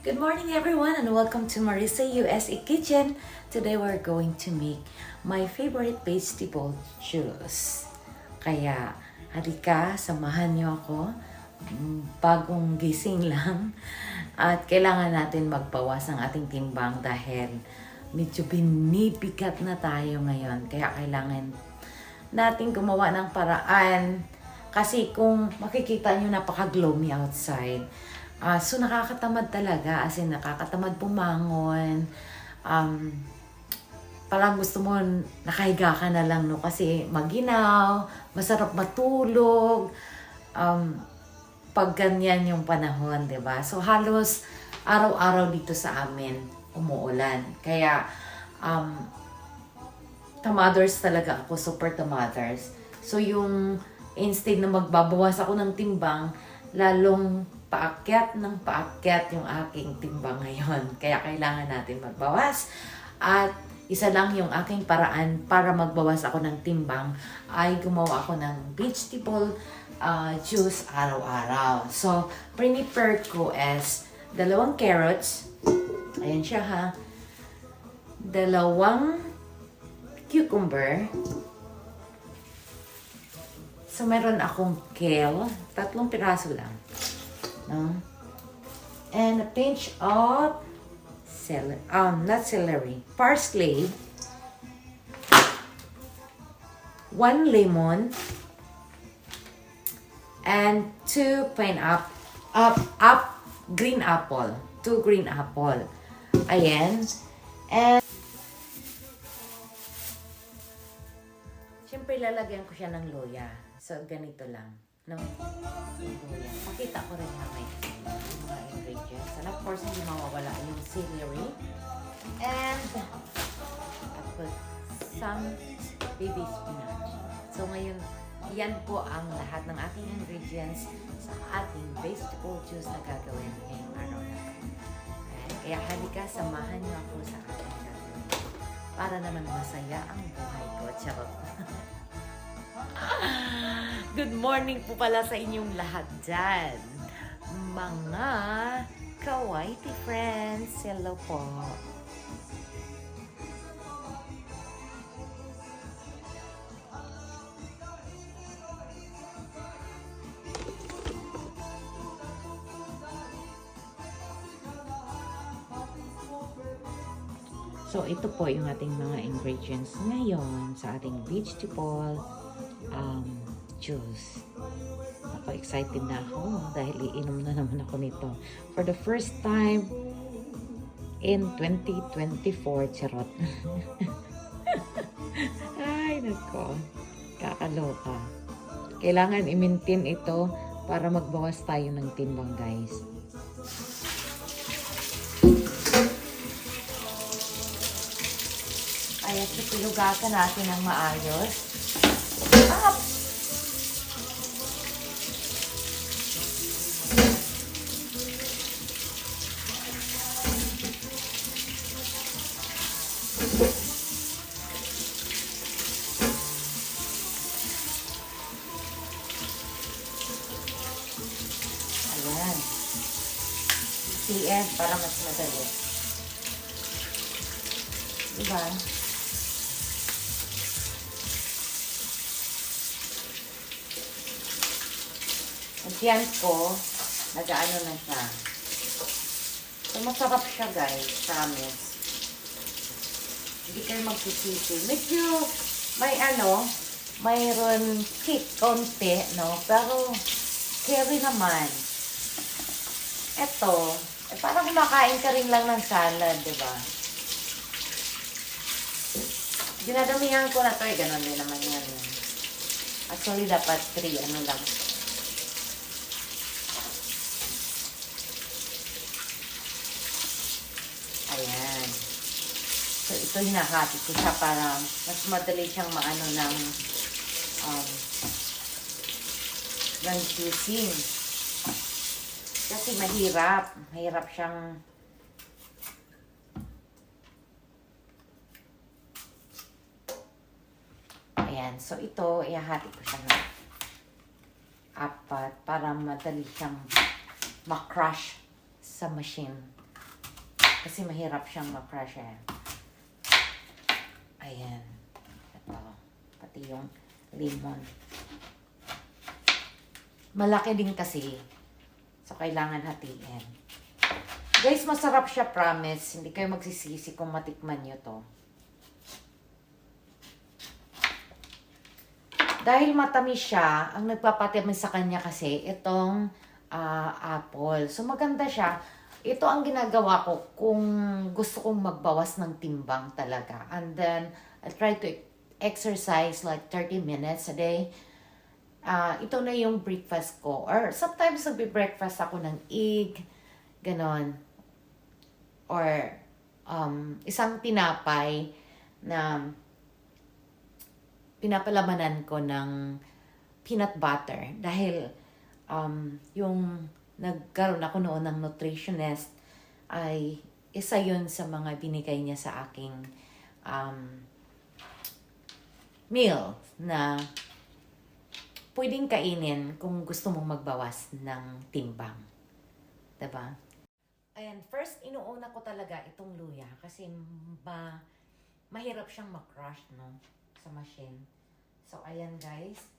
Good morning everyone and welcome to Marissa USA Kitchen. Today we're going to make my favorite vegetable juice. Kaya halika, samahan niyo ako. Bagong gising lang. At kailangan natin magbawas ng ating timbang dahil medyo binibigat na tayo ngayon. Kaya kailangan natin gumawa ng paraan. Kasi kung makikita niyo napaka-gloomy outside. So nakakatamad talaga, as in nakakatamad bumangon. Parang gusto mo nakahiga ka na lang, no? Kasi maginaw, masarap matulog. Pag ganyan yung panahon, di ba? So halos araw-araw dito sa amin umuulan. Kaya tamaders talaga ako, super tamaders. So yung instead na magbabawas ako ng timbang, lalong paakyat ng paakyat yung aking timbang ngayon. Kaya kailangan natin magbawas. At isa lang yung aking paraan para magbawas ako ng timbang ay gumawa ako ng vegetable juice araw-araw. So, prepare ko is 2 carrots. Ayan siya ha. 2 cucumber. So, meron akong kale. 3 piraso lang. No? And a pinch of celery, not celery, parsley, 1 lemon, and 2 green apple, 2 green apple. Ayan. And siyempre lalagyan ko siya ng luya. So ganito lang. No? Makita ko rin namin yung mga ingredients. And of course, hindi mawawala yung celery. And I put some baby spinach. So ngayon, yan po ang lahat ng ating ingredients sa ating vegetable juice na gagawin ngayong araw na ito. Kaya halika, samahan niyo ako sa ating gagawin para naman masaya ang buhay ko. Charot! Good morning po pala sa inyong lahat dyan. Mga kawaiti friends, hello po. So, ito po yung ating mga ingredients ngayon sa ating vegetable juice. Ako, excited na ako dahil iinom na naman ako nito. For the first time in 2024, charot. Ay, nako. Kakaloka. Kailangan i-maintain ito para magbawas tayo ng timbang, guys. Ayan, so pilugasan natin ng maayos. Ayan. CF para mas madali. Diba? At yan ko, nag-ano na siya. So, masarap siya, guys. Promise. Hindi kayo magsisisi. Medyo, mayroon kick, konti, no? Pero, carry naman. Eto, parang kumakain ka rin lang ng salad, di ba? Dinadamihan ko na to, ganon din naman yan. Actually, dapat 3, lang. Ayan. So, ito hinahati ko siya para mas madali siyang maano ng juicing. Kasi mahirap. Mahirap siyang ayan. So, ito, ihahati ko siya ng 4 para madali siyang ma-crush sa machine. Kasi mahirap siyang ma-crush eh. Ayan. Ito. Pati yung lemon. Malaki din kasi. So, kailangan hatiin. Guys, masarap siya, promise. Hindi kayo magsisisi kung matikman nyo to. Dahil matamis siya, ang nagpapatamis sa kanya kasi itong apple. So, maganda siya. Ito ang ginagawa ko kung gusto kong magbawas ng timbang talaga. And then, I try to exercise like 30 minutes a day. Ito na yung breakfast ko. Or sometimes nagbe-breakfast ako ng egg, ganon. Or isang tinapay na pinapalamanan ko ng peanut butter. Dahil yung nagkaroon ako noon ng nutritionist ay isa yun sa mga binigay niya sa aking meal na pwedeng kainin kung gusto mong magbawas ng timbang. Diba? Ayan, first inuuna ko talaga itong luya kasi mahirap siyang mag-crush, no, sa machine. So, ayan guys.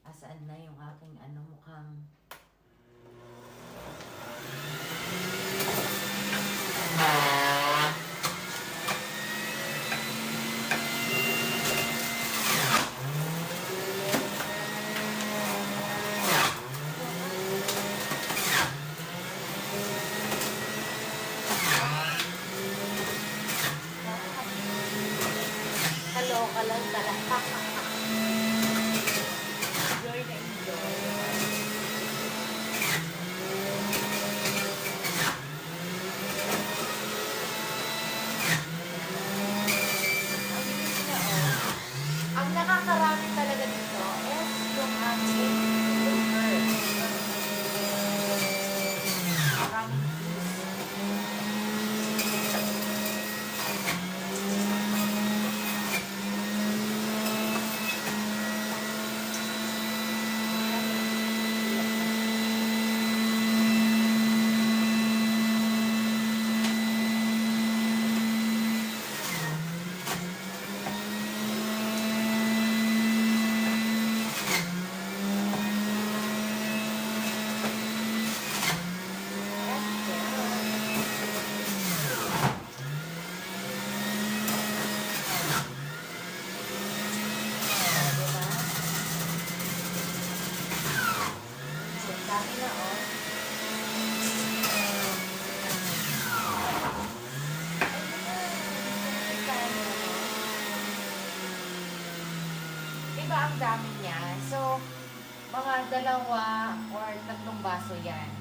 Asaan na yung aking mukhang kaloka lang talaga. Enjoy na enjoy. Ang nakakarami talaga dito is yung ating yogurt. Maraming dami na, oh. Diba ang dami niya? So, mga 2 or 3 baso yan.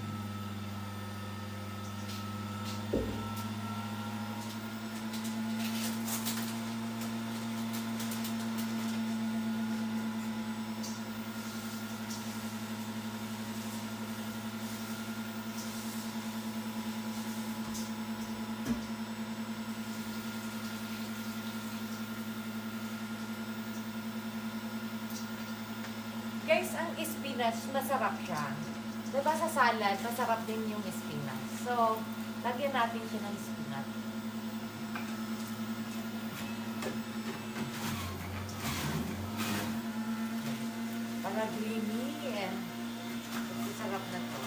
Guys, ang spinach, masarap siya. Diba sa salad, masarap din yung spinach. So, lagyan natin siya ng spinach. Para creamy and masarap na to.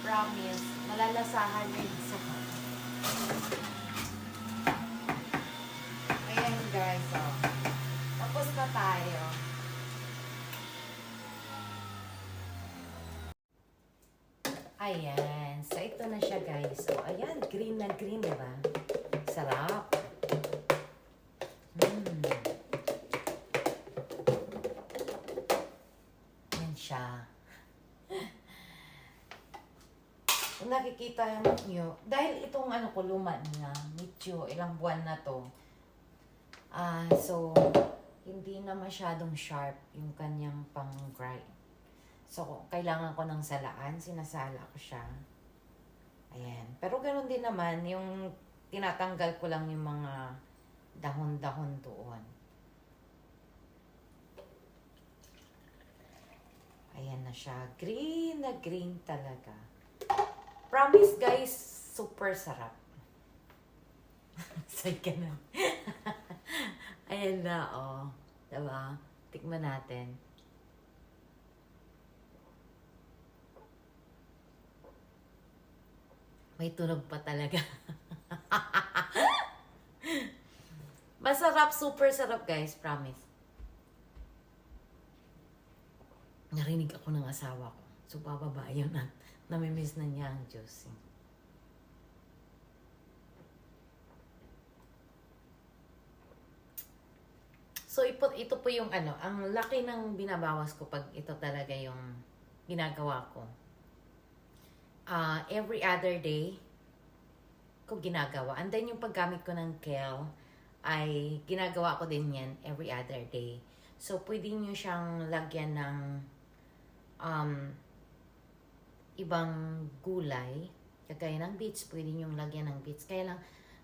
Promise, malalasahan niyo yung isa. Ayan guys, oh. Tapos na tayo. Ayan. So, ito na siya guys. So, ayan. Green na green, diba? Sarap. Ayan siya. Kung nakikita nyo, dahil itong ko luma na, medyo ilang buwan na to. So, hindi na masyadong sharp yung kanyang pang-grind. So, kailangan ko ng salaan. Sinasala ko siya. Ayan. Pero ganoon din naman, yung tinatanggal ko lang yung mga dahon-dahon doon. Ayan na siya. Green na green talaga. Promise guys, super sarap. Say ka na. Ayan na, oh. Diba? Tikman natin. May tunog pa talaga. Masarap, super sarap guys, promise. Narinig ako ng asawa ko. So, bababa yun na. Namimiss na niya ang juicy. So, ito po yung ano, ang laki ng binabawas ko pag ito talaga yung ginagawa ko. Every other day ko ginagawa. And then yung paggamit ko ng kale, ay ginagawa ko din yan every other day. So, pwede nyo siyang lagyan ng ibang gulay. Kagaya ng beets, pwede nyo lagyan ng beets. Kaya lang,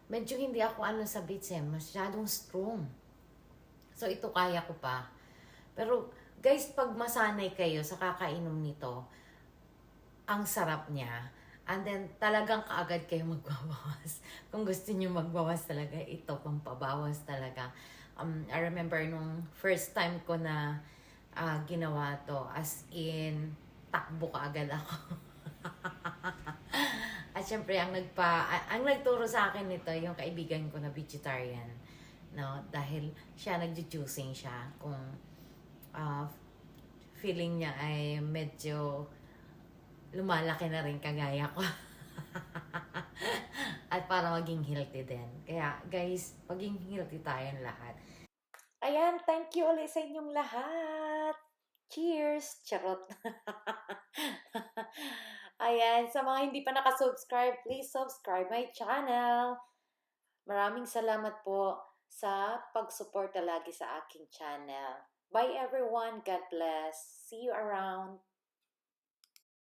medyo hindi ako ano sa beets masyadong strong. So, ito kaya ko pa. Pero, guys, pag masanay kayo sa kakainom nito, ang sarap niya. And then, talagang kaagad kayo magbabawas. Kung gusto niyo magbawas talaga, ito, pampabawas talaga. I remember nung first time ko na ginawa to, as in, takbo kaagad ako. At syempre, ang nagturo sa akin nito, yung kaibigan ko na vegetarian. No? Dahil siya, nagjujuicing siya. Kung feeling niya ay medyo lumalaki na rin kagaya ko. At para maging healthy din. Kaya guys, maging healthy tayong lahat. Ayan, thank you ulit sa inyong lahat. Cheers! Charot. Ayan, sa mga hindi pa nakasubscribe, please subscribe my channel. Maraming salamat po sa pagsuporta lagi sa aking channel. Bye everyone. God bless. See you around.